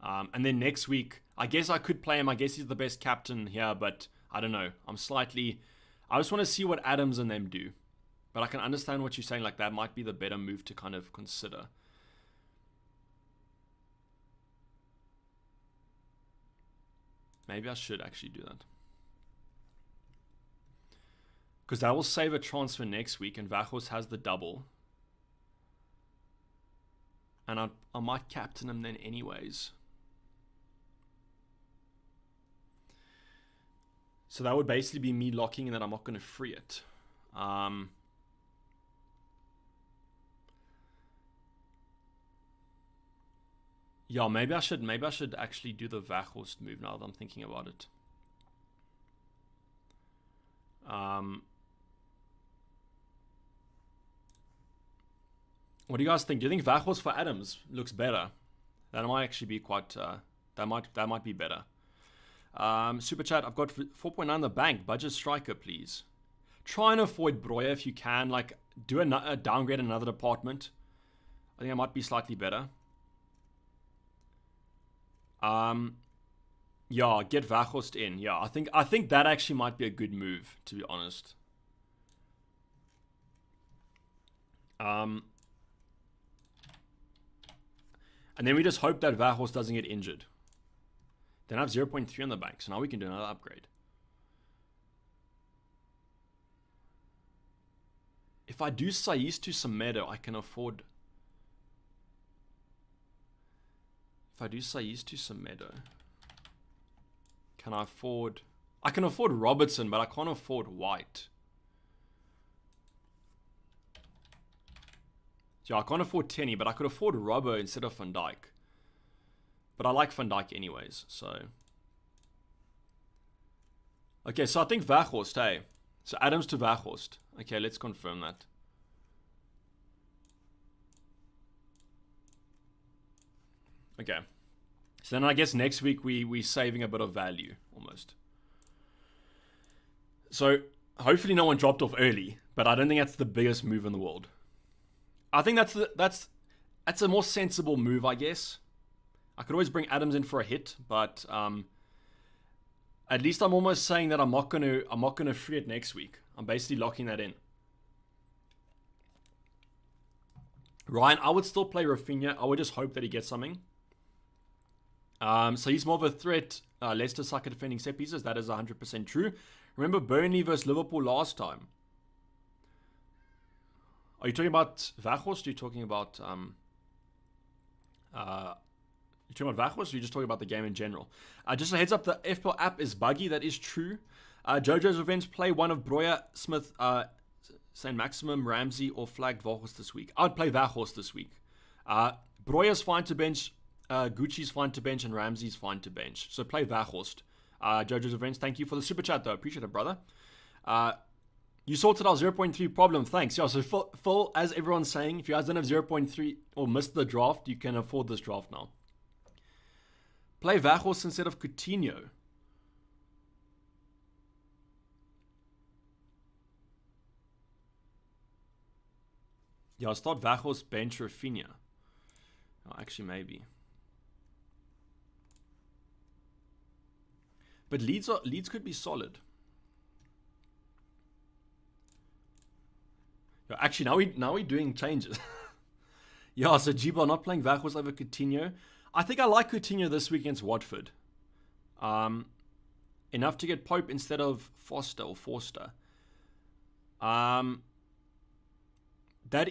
And then next week, I guess I could play him. I guess he's the best captain here, but I don't know. I just want to see what Adams and them do. But I can understand what you're saying. Like, that might be the better move to kind of consider. Maybe I should actually do that. Because that will save a transfer next week, and Vachos has the double. And I might captain him then anyways. So that would basically be me locking in that I'm not going to free it. Yeah, maybe I should actually do the Vachos move now that I'm thinking about it. What do you guys think? Do you think Vachos for Adams looks better? That might actually be quite. That might be better. Super chat. I've got 4.9 in the bank. Budget striker, please. Try and avoid Broya if you can. Like, do a downgrade in another department. I think it might be slightly better. Yeah, get Vachos in. Yeah, I think that actually might be a good move, to be honest. And then we just hope that Vachos doesn't get injured. Then I have 0.3 on the bank, so now we can do another upgrade. If I do Saiz to Semedo, I can afford... If I do Saiz to Semedo, can I afford... I can afford Robertson, but I can't afford White. Yeah, I can't afford Tenny, but I could afford Robbo instead of Van Dijk. But I like Van Dijk anyways, so... Okay, so I think Vachos, hey. So Adams to Vachos. Okay, let's confirm that. Okay. So then I guess next week we're saving a bit of value, almost. So, hopefully no one dropped off early, but I don't think that's the biggest move in the world. I think that's a more sensible move, I guess. I could always bring Adams in for a hit, but at least I'm almost saying that I'm not gonna free it next week. I'm basically locking that in. Ryan, I would still play Rafinha. I would just hope that he gets something. So he's more of a threat. Leicester suck at defending set pieces. That is 100% true. Remember Burnley versus Liverpool last time. Are you talking about Vachos? Or are you talking about Vachos? Or are you just talking about the game in general? Just a heads up, the FPL app is buggy. That is true. Jojo's Revenge, play one of Broya, Smith, St. Maximum, Ramsey, or flagged Vachos this week. I'd play Vachos this week. Broya's fine to bench. Gucci's fine to bench. And Ramsey's fine to bench. So play Vachos. Jojo's Revenge, thank you for the super chat though. Appreciate it, brother. You sorted our 0.3 problem. Thanks. Yeah, so full, as everyone's saying, if you guys don't have 0.3 or missed the draft, you can afford this draft now. Play Vachos instead of Coutinho. Yeah, I'll start Vachos, bench Rafinha. Oh, actually, maybe. But Leeds could be solid. Actually, now we're doing changes. Yeah, so Jiba not playing Vachos over Coutinho. I think I like Coutinho this week against Watford. Enough to get Pope instead of Foster or Forster. That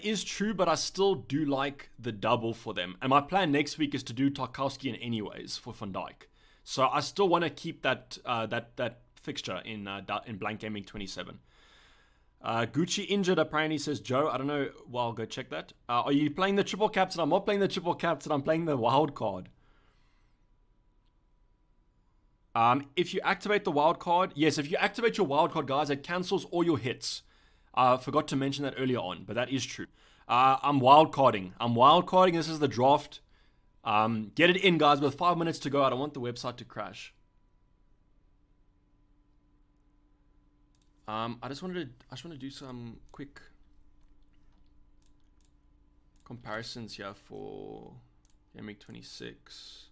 is true, but I still do like the double for them. And my plan next week is to do Tarkowski in anyways for Van Dijk. So I still want to keep that fixture in Blank Gaming 27. Gucci injured apparently, says Joe. I don't know. Well, I'll go check that. Are you playing the triple captain? I'm not playing the triple captain. I'm playing the wild card. If you activate the wild card, yes, if you activate your wild card, guys, it cancels all your hits. Forgot to mention that earlier on, but that is true. I'm wildcarding. This is the draft. Get it in, guys, with 5 minutes to go. I don't want the website to crash. I just want to do some quick comparisons here for GAMEWEEK26.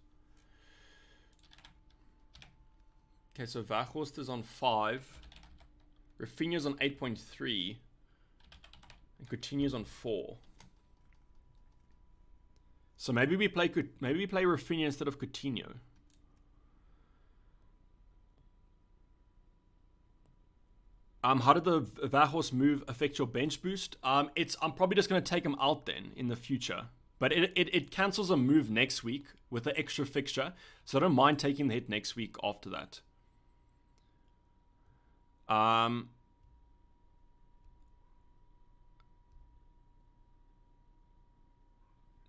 Okay, so Vaghorst is on 5, Rafinha's on 8.3, and Coutinho's on 4. So maybe we play Rafinha instead of Coutinho. How did the Vaghorst move affect your bench boost? I'm probably just going to take him out then in the future. But it cancels a move next week with an extra fixture. So I don't mind taking the hit next week after that.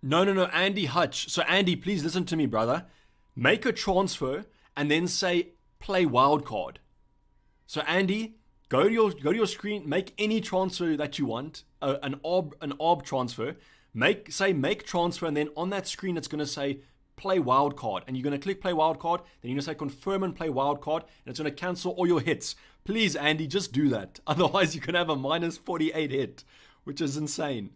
No, Andy Hutch. So Andy, please listen to me, brother. Make a transfer and then say play wildcard. So Andy, go to your screen, make any transfer that you want, an ARB transfer. Make transfer, and then on that screen it's gonna say play wildcard, and you're gonna click play wildcard. Then you're gonna say confirm and play wildcard, and it's gonna cancel all your hits. Please, Andy, just do that. Otherwise, you can have a minus 48 hit, which is insane.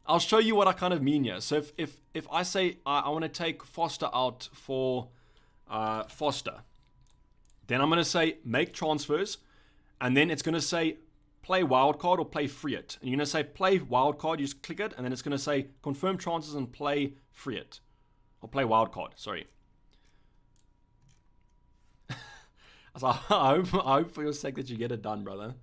I'll show you what I kind of mean here. So if I say I want to take Foster out for Foster, then I'm going to say make transfers, and then it's going to say play wildcard or play free it. And you're going to say play wildcard, you just click it, and then it's going to say confirm transfers and play free it. Or play wildcard, sorry. So I hope for your sake that you get it done, brother.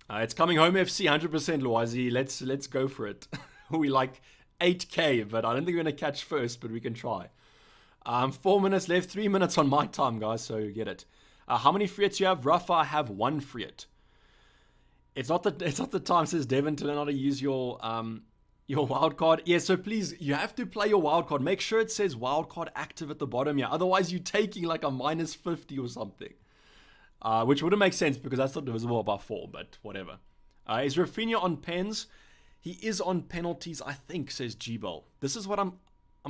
It's coming home FC 100%, Loazi. Let's go for it. We like 8K, but I don't think we're going to catch first, but we can try. 4 minutes left, 3 minutes on my time, guys, so get it. How many free hits you have? Rafa, I have 1 free hit. It's not the time, says Devin, to learn how to use your wild card. Yeah, so please, you have to play your wild card. Make sure it says wild card active at the bottom here. Otherwise, you're taking like a minus 50 or something. Which wouldn't make sense because that's not divisible by 4, but whatever. Is Rafinha on pens? He is on penalties, I think, says Gbel. This is what I'm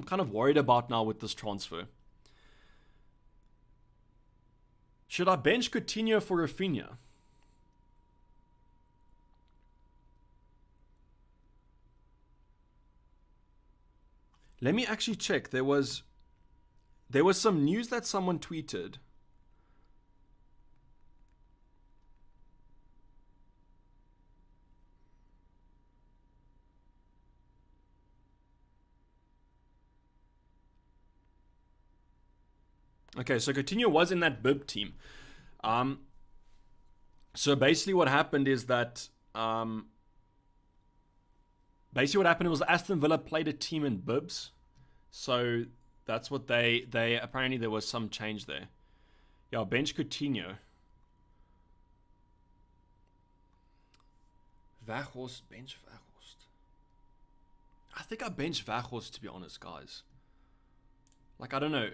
kind of worried about now with this transfer. Should I bench Coutinho for Rafinha? Let me actually check. There was some news that someone tweeted. Okay, so Coutinho was in that bib team. So basically what happened is that was Aston Villa played a team in bibs. So that's what they apparently there was some change there. Yeah, bench Coutinho. Vaghorst, bench Vaghorst. I think I bench Vaghorst, to be honest, guys. Like, I don't know.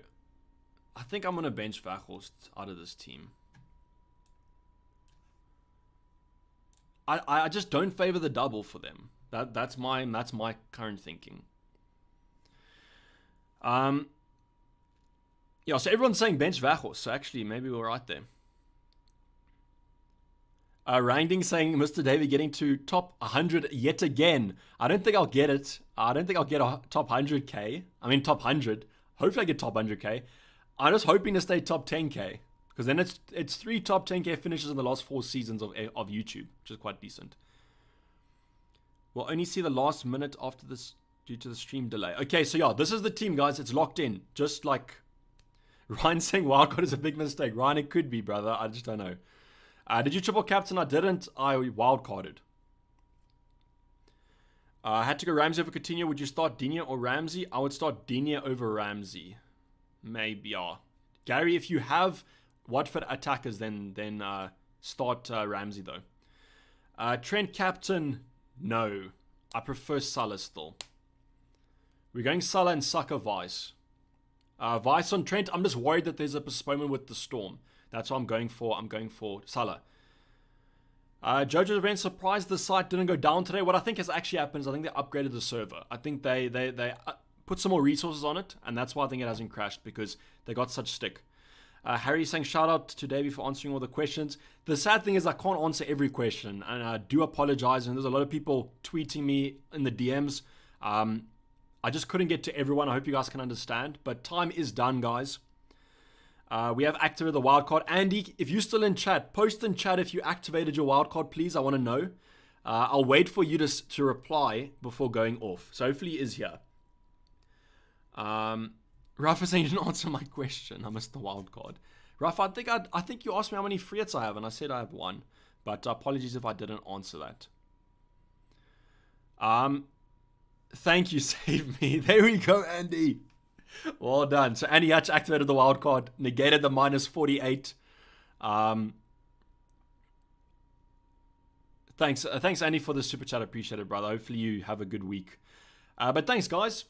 I think I'm going to bench Vaghorst out of this team. I just don't favor the double for them. That's my current thinking. Yeah, so everyone's saying bench Vaghorst, so actually maybe we're right there. Rangding saying Mr. Dayvy getting to top 100 yet again. I don't think I'll get it. I don't think I'll get a top 100k. I mean top 100. Hopefully I get top 100k. I'm just hoping to stay top 10k, because then it's 3 top 10k finishes in the last 4 seasons of YouTube, which is quite decent. We'll only see the last minute after this due to the stream delay. Okay, so yeah, this is the team, guys. It's locked in. Just like Ryan saying wildcard is a big mistake. Ryan, it could be, brother. I just don't know. Did you triple captain? I didn't. I wildcarded. I had to go Ramsey over Coutinho. Would you start Digne or Ramsey? I would start Digne over Ramsey. Maybe, yeah. Gary, if you have Watford attackers, then start Ramsey, though. Trent captain, no. I prefer Salah still. We're going Salah and Saka Vice. Vice on Trent. I'm just worried that there's a postponement with the storm. That's what I'm going for. I'm going for Salah. Jojo's event surprised the site didn't go down today. What I think has actually happened is I think they upgraded the server. I think they put some more resources on it, and that's why I think it hasn't crashed, because they got such stick. Harry saying shout out to Dayvy for answering all the questions. The sad thing is I can't answer every question, and I do apologize. And there's a lot of people tweeting me in the DMs. I just couldn't get to everyone. I hope you guys can understand. But time is done, guys. We have activated the wildcard. Andy, if you're still in chat, post in chat if you activated your wildcard, please. I want to know. I'll wait for you to reply before going off. So hopefully he is here. Rafa saying you didn't answer my question. I missed the wild card. Rafa, I think you asked me how many free hits I have, and I said I have 1. But apologies if I didn't answer that. Thank you, save me. There we go, Andy. Well done. So Andy Hatch activated the wild card, negated the minus 48. Thanks, Andy, for the super chat. Appreciate it, brother. Hopefully you have a good week. But thanks, guys.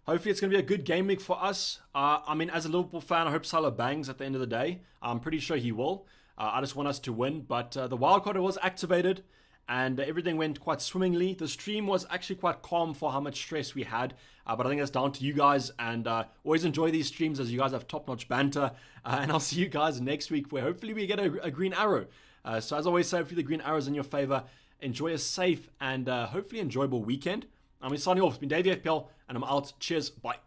Hopefully it's going to be a good game week for us. I mean, as a Liverpool fan, I hope Salah bangs at the end of the day. I'm pretty sure he will. I just want us to win. But the wildcard was activated, and everything went quite swimmingly. The stream was actually quite calm for how much stress we had. But I think that's down to you guys. And always enjoy these streams as you guys have top-notch banter. And I'll see you guys next week, where hopefully we get a green arrow. So as always say, hopefully the green arrow's in your favor. Enjoy a safe and hopefully enjoyable weekend. I'm signing off. It's been Dayvy FPL, and I'm out. Cheers. Bye.